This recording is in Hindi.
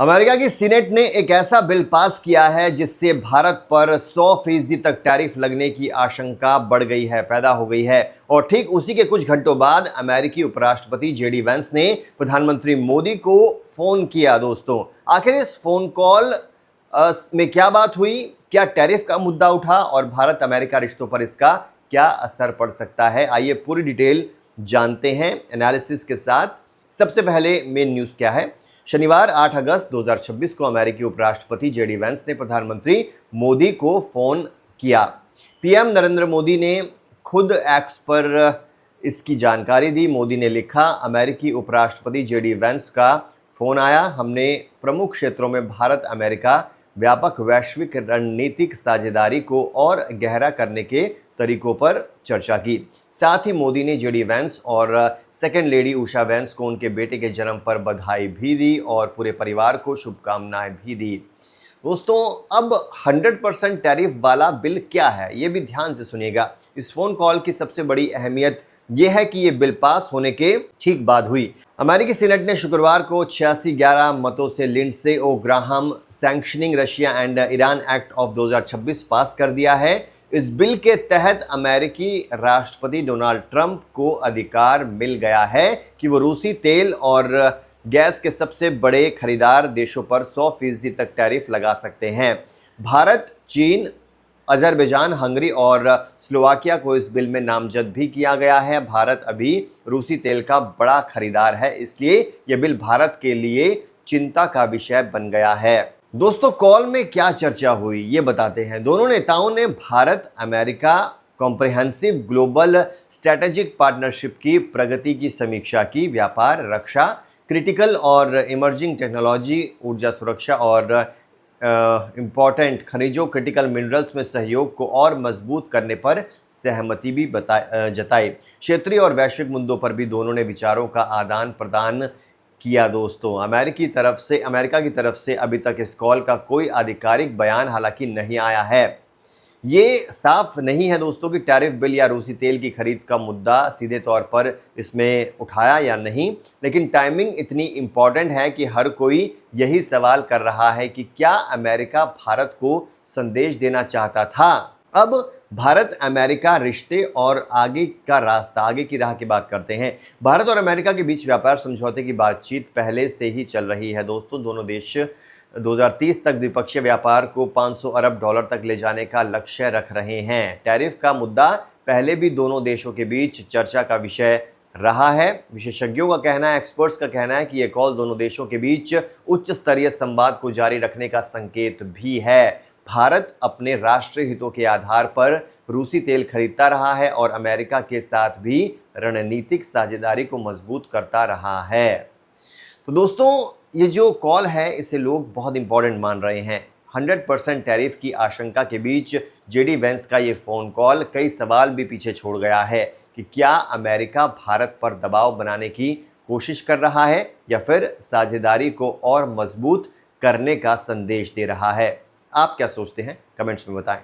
अमेरिका की सीनेट ने एक ऐसा बिल पास किया है जिससे भारत पर 100% तक टैरिफ लगने की आशंका बढ़ गई है, पैदा हो गई है। और ठीक उसी के कुछ घंटों बाद अमेरिकी उपराष्ट्रपति जेडी वेंस ने प्रधानमंत्री मोदी को फोन किया। दोस्तों, आखिर इस फोन कॉल में क्या बात हुई, क्या टैरिफ का मुद्दा उठा और भारत अमेरिका रिश्तों पर इसका क्या असर पड़ सकता है? आइए पूरी डिटेल जानते हैं एनालिसिस के साथ। सबसे पहले मेन न्यूज़ क्या है। शनिवार 8 अगस्त 2026 को अमेरिकी उपराष्ट्रपति जेडी वेंस ने प्रधानमंत्री मोदी को फोन किया। पीएम नरेंद्र मोदी ने खुद एक्स पर इसकी जानकारी दी। मोदी ने लिखा, अमेरिकी उपराष्ट्रपति जेडी वेंस का फोन आया। हमने प्रमुख क्षेत्रों में भारत अमेरिका व्यापक वैश्विक रणनीतिक साझेदारी को और गहरा करने के तरीकों पर चर्चा की। साथ ही मोदी ने जेडी वेंस और सेकेंड लेडी उषा वेंस को उनके बेटे के जन्म पर बधाई भी दी और पूरे परिवार को शुभकामनाएं भी दी। दोस्तों, अब 100% टैरिफ वाला बिल क्या है, ये भी ध्यान से सुनिएगा। इस फोन कॉल की सबसे बड़ी अहमियत यह है कि ये बिल पास होने के ठीक बाद हुई। अमेरिकी सीनेट ने शुक्रवार को 86-11 मतों से Lindsey O Graham sanctioning Russia and Iran act of 2026 pass कर दिया है। इस बिल के तहत अमेरिकी राष्ट्रपति डोनाल्ड ट्रंप को अधिकार मिल गया है कि वो रूसी तेल और गैस के सबसे बड़े खरीदार देशों पर 100% तक टैरिफ लगा सकते हैं। भारत, चीन, अजरबैजान, हंगरी और स्लोवाकिया को इस बिल में नामजद भी किया गया है। भारत अभी रूसी तेल का बड़ा खरीदार है, इसलिए यह बिल भारत के लिए चिंता का विषय बन गया है। दोस्तों, कॉल में क्या चर्चा हुई ये बताते हैं। दोनों नेताओं ने Bharat America comprehensive global strategic partnership की प्रगति की समीक्षा की। व्यापार, रक्षा, क्रिटिकल और इमर्जिंग टेक्नोलॉजी, ऊर्जा सुरक्षा और इम्पॉर्टेंट खनिजों क्रिटिकल मिनरल्स में सहयोग को और मजबूत करने पर सहमति भी जताई। क्षेत्रीय और वैश्विक मुद्दों पर भी दोनों ने विचारों का आदान प्रदान किया। दोस्तों, अमेरिका की तरफ से अभी तक इस कॉल का कोई आधिकारिक बयान हालांकि नहीं आया है। ये साफ नहीं है दोस्तों कि टैरिफ बिल या रूसी तेल की खरीद का मुद्दा सीधे तौर पर इसमें उठाया या नहीं, लेकिन टाइमिंग इतनी इम्पॉर्टेंट है कि हर कोई यही सवाल कर रहा है कि क्या अमेरिका भारत को संदेश देना चाहता था। अब भारत अमेरिका रिश्ते और आगे की राह की बात करते हैं। भारत और अमेरिका के बीच व्यापार समझौते की बातचीत पहले से ही चल रही है। दोस्तों, दोनों देश 2030 तक द्विपक्षीय व्यापार को $500 अरब तक ले जाने का लक्ष्य रख रहे हैं। टैरिफ का मुद्दा पहले भी दोनों देशों के बीच चर्चा का विषय रहा है। विशेषज्ञों का कहना है, एक्सपर्ट्स का कहना है कि यह कॉल दोनों देशों के बीच उच्च स्तरीय संवाद को जारी रखने का संकेत भी है। भारत अपने राष्ट्रीय हितों के आधार पर रूसी तेल खरीदता रहा है और अमेरिका के साथ भी रणनीतिक साझेदारी को मजबूत करता रहा है। तो दोस्तों, ये जो कॉल है इसे लोग बहुत इंपॉर्टेंट मान रहे हैं। 100% टैरिफ की आशंका के बीच जेडी वेंस का ये फ़ोन कॉल कई सवाल भी पीछे छोड़ गया है कि क्या अमेरिका भारत पर दबाव बनाने की कोशिश कर रहा है या फिर साझेदारी को और मजबूत करने का संदेश दे रहा है। आप क्या सोचते हैं, कमेंट्स में बताएं।